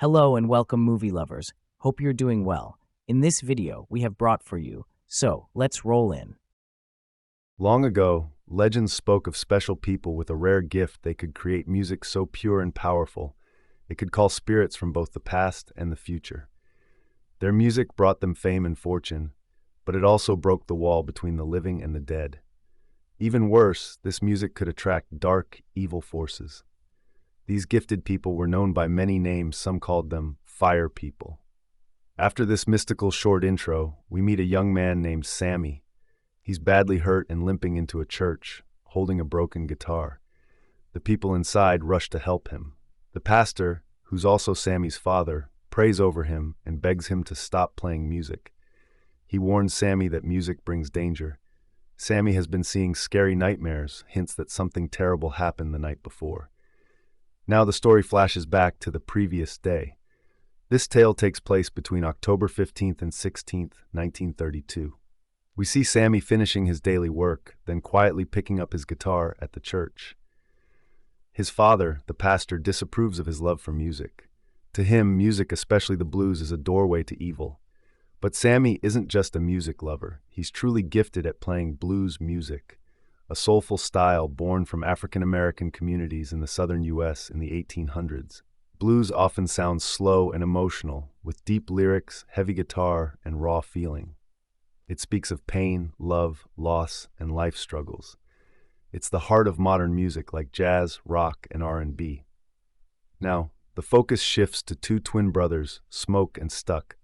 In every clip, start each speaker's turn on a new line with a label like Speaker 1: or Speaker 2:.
Speaker 1: Hello and welcome movie lovers. Hope you're doing well. In this video, we have brought for you. So, let's roll in.
Speaker 2: Long ago, legends spoke of special people with a rare gift. They could create music so pure and powerful, it could call spirits from both the past and the future. Their music brought them fame and fortune, but it also broke the wall between the living and the dead. Even worse, this music could attract dark, evil forces. These gifted people were known by many names. Some called them fire people. After this mystical short intro, we meet a young man named Sammy. He's badly hurt and limping into a church, holding a broken guitar. The people inside rush to help him. The pastor, who's also Sammy's father, prays over him and begs him to stop playing music. He warns Sammy that music brings danger. Sammy has been seeing scary nightmares, hints that something terrible happened the night before. Now the story flashes back to the previous day. This tale takes place between October 15th and 16th, 1932. We see Sammy finishing his daily work, then quietly picking up his guitar at the church. His father, the pastor, disapproves of his love for music. To him, music, especially the blues, is a doorway to evil. But Sammy isn't just a music lover. He's truly gifted at playing blues music, a soulful style born from African American communities in the southern U.S. in the 1800s. Blues often sounds slow and emotional, with deep lyrics, heavy guitar, and raw feeling. It speaks of pain, love, loss, and life struggles. It's the heart of modern music like jazz, rock, and R&B. Now, the focus shifts to two twin brothers, Smoke and Stuck.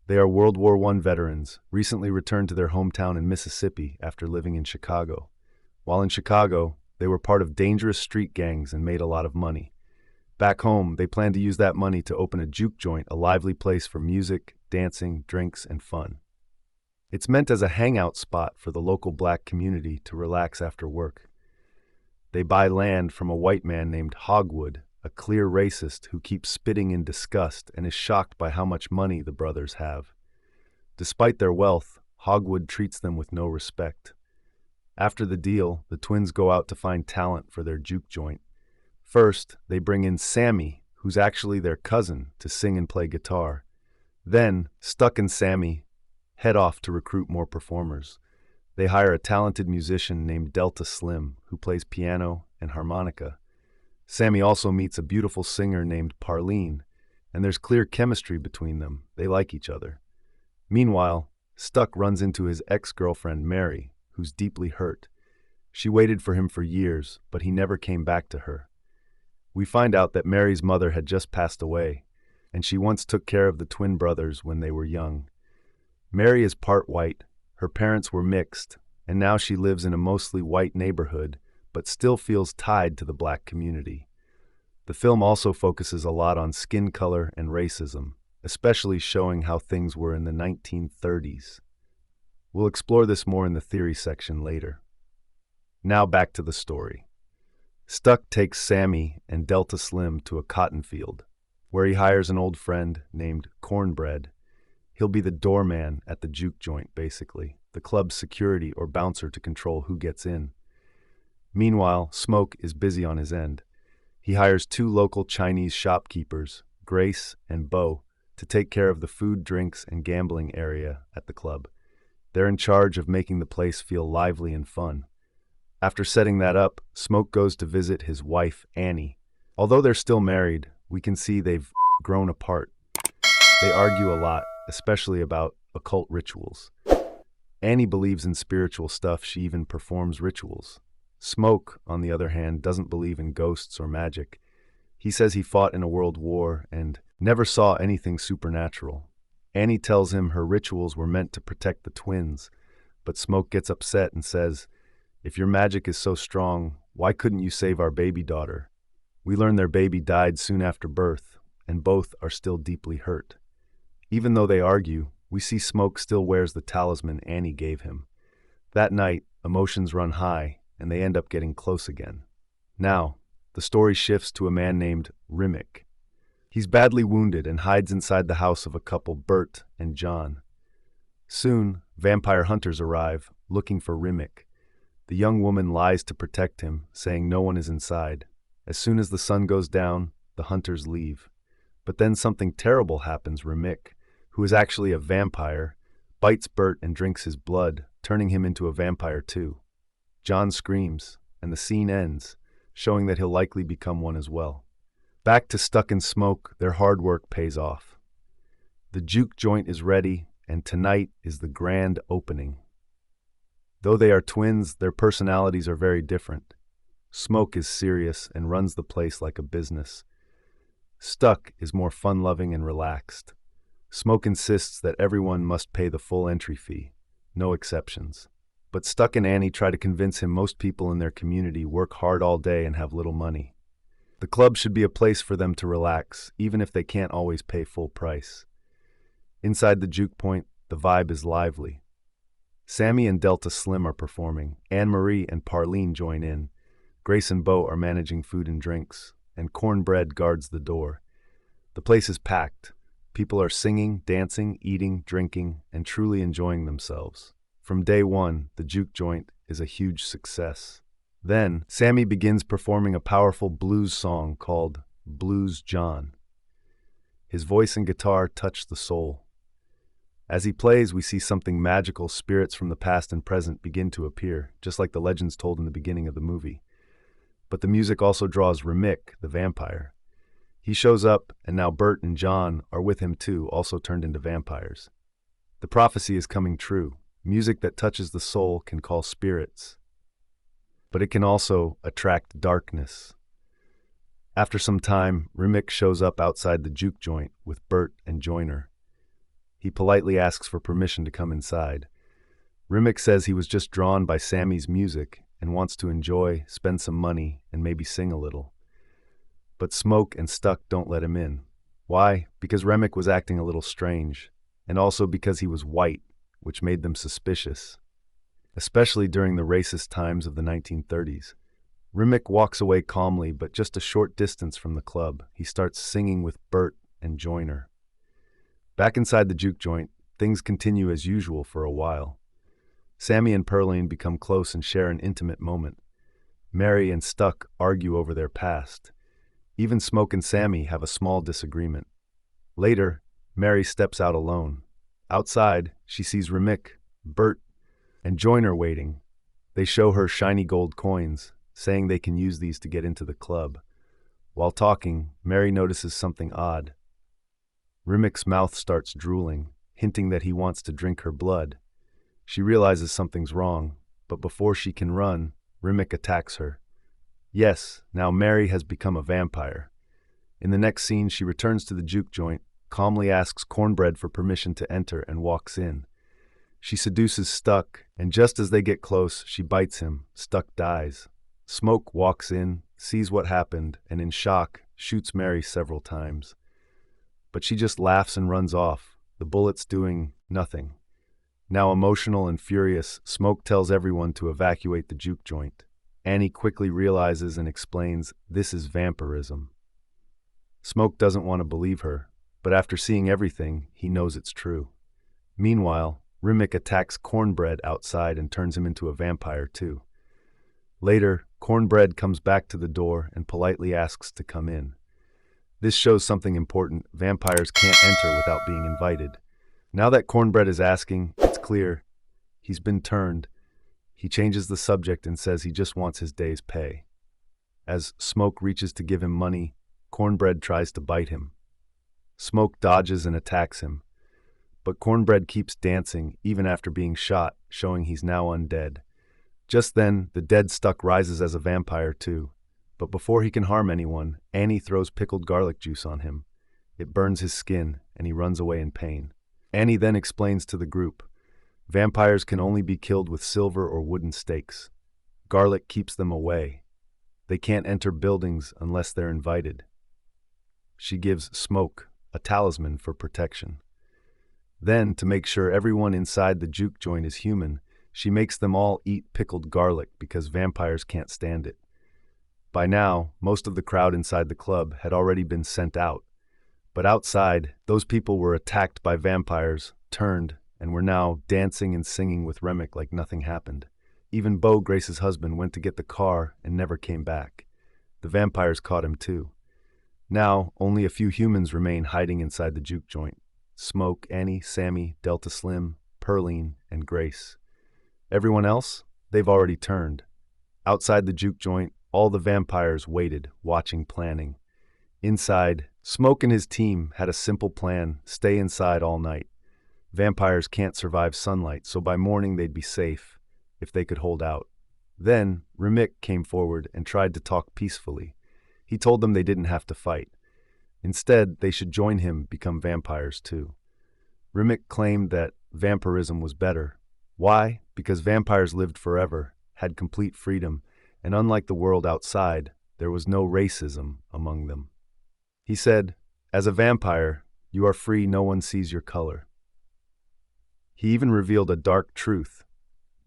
Speaker 2: They are World War I veterans, recently returned to their hometown in Mississippi after living in Chicago. While in Chicago, they were part of dangerous street gangs and made a lot of money. Back home, they planned to use that money to open a juke joint, a lively place for music, dancing, drinks, and fun. It's meant as a hangout spot for the local black community to relax after work. They buy land from a white man named Hogwood, a clear racist who keeps spitting in disgust and is shocked by how much money the brothers have. Despite their wealth, Hogwood treats them with no respect. After the deal, the twins go out to find talent for their juke joint. First, they bring in Sammy, who's actually their cousin, to sing and play guitar. Then, Stuck and Sammy head off to recruit more performers. They hire a talented musician named Delta Slim, who plays piano and harmonica. Sammy also meets a beautiful singer named Parlene, and there's clear chemistry between them. They like each other. Meanwhile, Stuck runs into his ex-girlfriend Mary, who's deeply hurt. She waited for him for years, but he never came back to her. We find out that Mary's mother had just passed away, and she once took care of the twin brothers when they were young. Mary is part white, her parents were mixed, and now she lives in a mostly white neighborhood, but still feels tied to the black community. The film also focuses a lot on skin color and racism, especially showing how things were in the 1930s. We'll explore this more in the theory section later. Now back to the story. Stuck takes Sammy and Delta Slim to a cotton field, where he hires an old friend named Cornbread. He'll be the doorman at the juke joint, basically, the club's security or bouncer to control who gets in. Meanwhile, Smoke is busy on his end. He hires two local Chinese shopkeepers, Grace and Bo, to take care of the food, drinks, and gambling area at the club. They're in charge of making the place feel lively and fun. After setting that up, Smoke goes to visit his wife, Annie. Although they're still married, we can see they've grown apart. They argue a lot, especially about occult rituals. Annie believes in spiritual stuff. She even performs rituals. Smoke, on the other hand, doesn't believe in ghosts or magic. He says he fought in a world war and never saw anything supernatural. Annie tells him her rituals were meant to protect the twins, but Smoke gets upset and says, "If your magic is so strong, why couldn't you save our baby daughter?" We learn their baby died soon after birth, and both are still deeply hurt. Even though they argue, we see Smoke still wears the talisman Annie gave him. That night, emotions run high, and they end up getting close again. Now, the story shifts to a man named Rimmick. He's badly wounded and hides inside the house of a couple, Bert and John. Soon, vampire hunters arrive, looking for Rimmick. The young woman lies to protect him, saying no one is inside. As soon as the sun goes down, the hunters leave. But then something terrible happens. Remik, who is actually a vampire, bites Bert and drinks his blood, turning him into a vampire too. John screams, and the scene ends, showing that he'll likely become one as well. Back to Stuck in Smoke, their hard work pays off. The juke joint is ready, and tonight is the grand opening. Though they are twins, their personalities are very different. Smoke is serious and runs the place like a business. Stuck is more fun-loving and relaxed. Smoke insists that everyone must pay the full entry fee, no exceptions. But Stuck and Annie try to convince him most people in their community work hard all day and have little money. The club should be a place for them to relax, even if they can't always pay full price. Inside the juke point, the vibe is lively. Sammy and Delta Slim are performing, Anne-Marie and Parlene join in, Grace and Bo are managing food and drinks, and Cornbread guards the door. The place is packed. People are singing, dancing, eating, drinking, and truly enjoying themselves. From day one, the juke joint is a huge success. Then, Sammy begins performing a powerful blues song called Blues John. His voice and guitar touch the soul. As he plays, we see something magical. Spirits from the past and present begin to appear, just like the legends told in the beginning of the movie. But the music also draws Remik, the vampire. He shows up, and now Bert and John are with him too, also turned into vampires. The prophecy is coming true. Music that touches the soul can call spirits, but it can also attract darkness. After some time, Remik shows up outside the juke joint with Bert and Joyner. He politely asks for permission to come inside. Remik says he was just drawn by Sammy's music and wants to enjoy, spend some money, and maybe sing a little. But Smoke and Stuck don't let him in. Why? Because Remik was acting a little strange, and also because he was white, which made them suspicious, especially during the racist times of the 1930s. Remik walks away calmly, but just a short distance from the club, he starts singing with Bert and Joyner. Back inside the juke joint, things continue as usual for a while. Sammy and Pearline become close and share an intimate moment. Mary and Stuck argue over their past. Even Smoke and Sammy have a small disagreement. Later, Mary steps out alone. Outside, she sees Remik, Bert, and Joyner waiting. They show her shiny gold coins, saying they can use these to get into the club. While talking, Mary notices something odd. Remik's mouth starts drooling, hinting that he wants to drink her blood. She realizes something's wrong, but before she can run, Remik attacks her. Yes, now Mary has become a vampire. In the next scene, she returns to the juke joint, calmly asks Cornbread for permission to enter, and walks in. She seduces Stuck, and just as they get close, she bites him. Stuck dies. Smoke walks in, sees what happened, and in shock, shoots Mary several times. But she just laughs and runs off, the bullets doing nothing. Now emotional and furious, Smoke tells everyone to evacuate the juke joint. Annie quickly realizes and explains this is vampirism. Smoke doesn't want to believe her, but after seeing everything, he knows it's true. Meanwhile, Remik attacks Cornbread outside and turns him into a vampire too. Later, Cornbread comes back to the door and politely asks to come in. This shows something important. Vampires can't enter without being invited. Now that Cornbread is asking, it's clear he's been turned. He changes the subject and says he just wants his day's pay. As Smoke reaches to give him money, Cornbread tries to bite him. Smoke dodges and attacks him, but Cornbread keeps dancing even after being shot, showing he's now undead. Just then, the dead Stuck rises as a vampire too. But before he can harm anyone, Annie throws pickled garlic juice on him. It burns his skin, and he runs away in pain. Annie then explains to the group, vampires can only be killed with silver or wooden stakes. Garlic keeps them away. They can't enter buildings unless they're invited. She gives Smoke a talisman for protection. Then, to make sure everyone inside the juke joint is human, she makes them all eat pickled garlic because vampires can't stand it. By now, most of the crowd inside the club had already been sent out. But outside, those people were attacked by vampires, turned, and were now dancing and singing with Remik like nothing happened. Even Bo, Grace's husband, went to get the car and never came back. The vampires caught him too. Now, only a few humans remain hiding inside the juke joint. Smoke, Annie, Sammy, Delta Slim, Pearline, and Grace. Everyone else? They've already turned. Outside the juke joint, all the vampires waited, watching, planning. Inside, Smoke and his team had a simple plan: stay inside all night. Vampires can't survive sunlight, so by morning they'd be safe, if they could hold out. Then, Remick came forward and tried to talk peacefully. He told them they didn't have to fight. Instead, they should join him, become vampires too. Remick claimed that vampirism was better. Why? Because vampires lived forever, had complete freedom, and unlike the world outside, there was no racism among them. He said, "As a vampire, you are free, no one sees your color." He even revealed a dark truth.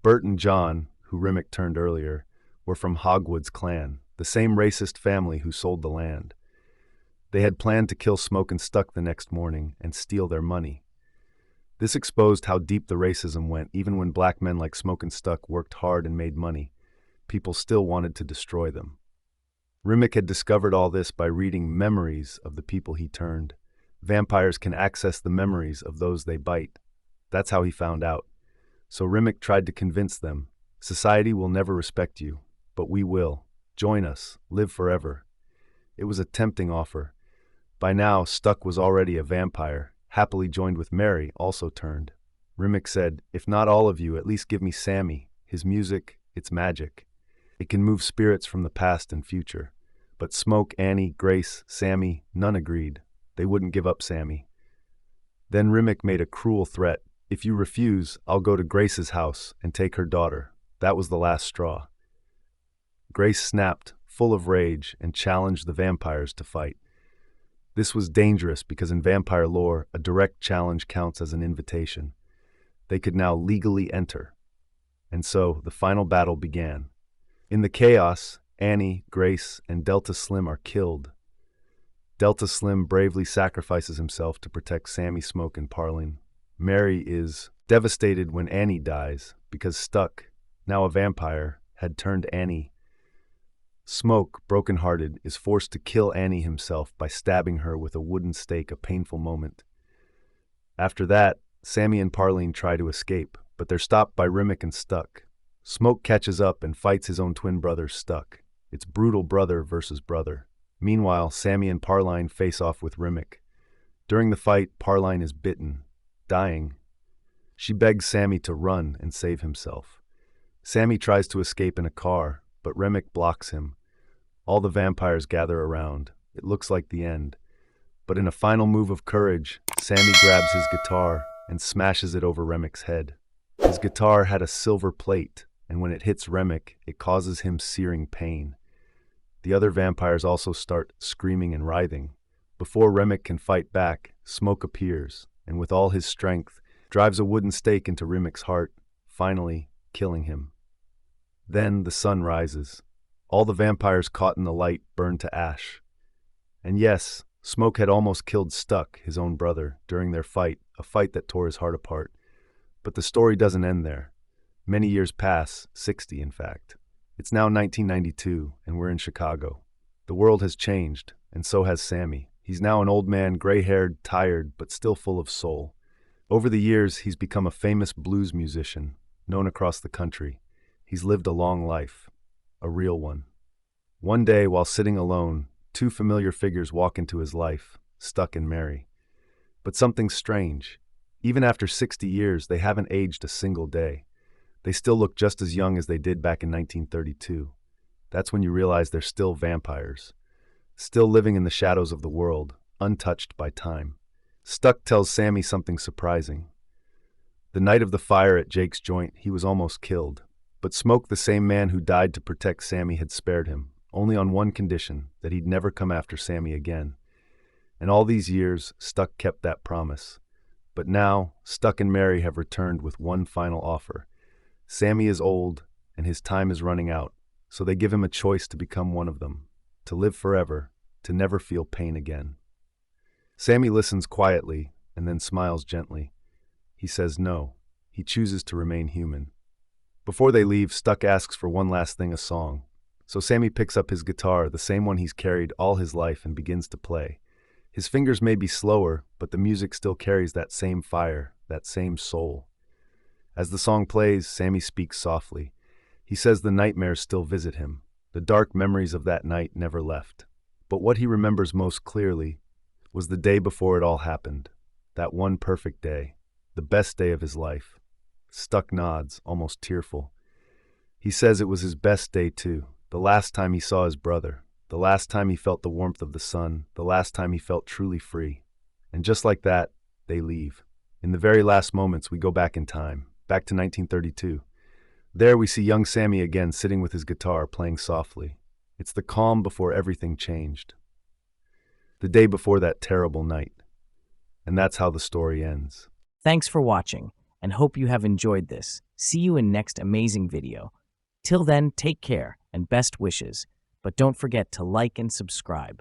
Speaker 2: Bert and John, who Remick turned earlier, were from Hogwood's clan, the same racist family who sold the land. They had planned to kill Smoke and Stuck the next morning and steal their money. This exposed how deep the racism went. Even when black men like Smoke and Stuck worked hard and made money, people still wanted to destroy them. Remick had discovered all this by reading memories of the people he turned. Vampires can access the memories of those they bite. That's how he found out. So Remick tried to convince them, society will never respect you, but we will. Join us, live forever. It was a tempting offer. By now, Stuck was already a vampire, happily joined with Mary, also turned. Remick said, "If not all of you, at least give me Sammy. His music, it's magic. It can move spirits from the past and future." But Smoke, Annie, Grace, Sammy, none agreed. They wouldn't give up Sammy. Then Remick made a cruel threat. "If you refuse, I'll go to Grace's house and take her daughter." That was the last straw. Grace snapped, full of rage, and challenged the vampires to fight. This was dangerous because in vampire lore, a direct challenge counts as an invitation. They could now legally enter. And so, the final battle began. In the chaos, Annie, Grace, and Delta Slim are killed. Delta Slim bravely sacrifices himself to protect Sammy, Smoke, and Pearline. Mary is devastated when Annie dies because Stuck, now a vampire, had turned Annie. Smoke, brokenhearted, is forced to kill Annie himself by stabbing her with a wooden stake, a painful moment. After that, Sammy and Pearline try to escape, but they're stopped by Remick and Stuck. Smoke catches up and fights his own twin brother, Stuck. It's brutal brother versus brother. Meanwhile, Sammy and Pearline face off with Remick. During the fight, Pearline is bitten, dying. She begs Sammy to run and save himself. Sammy tries to escape in a car, but Remick blocks him. All the vampires gather around. It looks like the end. But in a final move of courage, Sammy grabs his guitar and smashes it over Remick's head. His guitar had a silver plate, and when it hits Remick, it causes him searing pain. The other vampires also start screaming and writhing. Before Remick can fight back, Smoke appears, and with all his strength, drives a wooden stake into Remick's heart, finally killing him. Then the sun rises. All the vampires caught in the light burn to ash. And yes, Smoke had almost killed Stuck, his own brother, during their fight, a fight that tore his heart apart. But the story doesn't end there. Many years pass, 60 in fact. It's now 1992, and we're in Chicago. The world has changed, and so has Sammy. He's now an old man, gray-haired, tired, but still full of soul. Over the years, he's become a famous blues musician, known across the country. He's lived a long life, a real one. One day, while sitting alone, two familiar figures walk into his life, Stuck and Mary. But something's strange. Even after 60 years, they haven't aged a single day. They still look just as young as they did back in 1932. That's when you realize they're still vampires, still living in the shadows of the world, untouched by time. Stuck tells Sammy something surprising. The night of the fire at Jake's joint, he was almost killed. But Smoke, the same man who died to protect Sammy, had spared him, only on one condition, that he'd never come after Sammy again. And all these years, Stuck kept that promise. But now, Stuck and Mary have returned with one final offer. Sammy is old, and his time is running out, so they give him a choice to become one of them, to live forever, to never feel pain again. Sammy listens quietly, and then smiles gently. He says no. He chooses to remain human. Before they leave, Stuck asks for one last thing, a song. So Sammy picks up his guitar, the same one he's carried all his life, and begins to play. His fingers may be slower, but the music still carries that same fire, that same soul. As the song plays, Sammy speaks softly. He says the nightmares still visit him. The dark memories of that night never left. But what he remembers most clearly was the day before it all happened. That one perfect day. The best day of his life. Stuck nods, almost tearful. He says it was his best day too. The last time he saw his brother. The last time he felt the warmth of the sun. The last time he felt truly free. And just like that, they leave. In the very last moments, we go back in time. Back to 1932. There we see young Sammy again sitting with his guitar, playing softly. It's the calm before everything changed. The day before that terrible night. And that's how the story ends.
Speaker 1: Thanks for watching, and hope you have enjoyed this. See you in next amazing video. Till then, take care and best wishes, but don't forget to like and subscribe.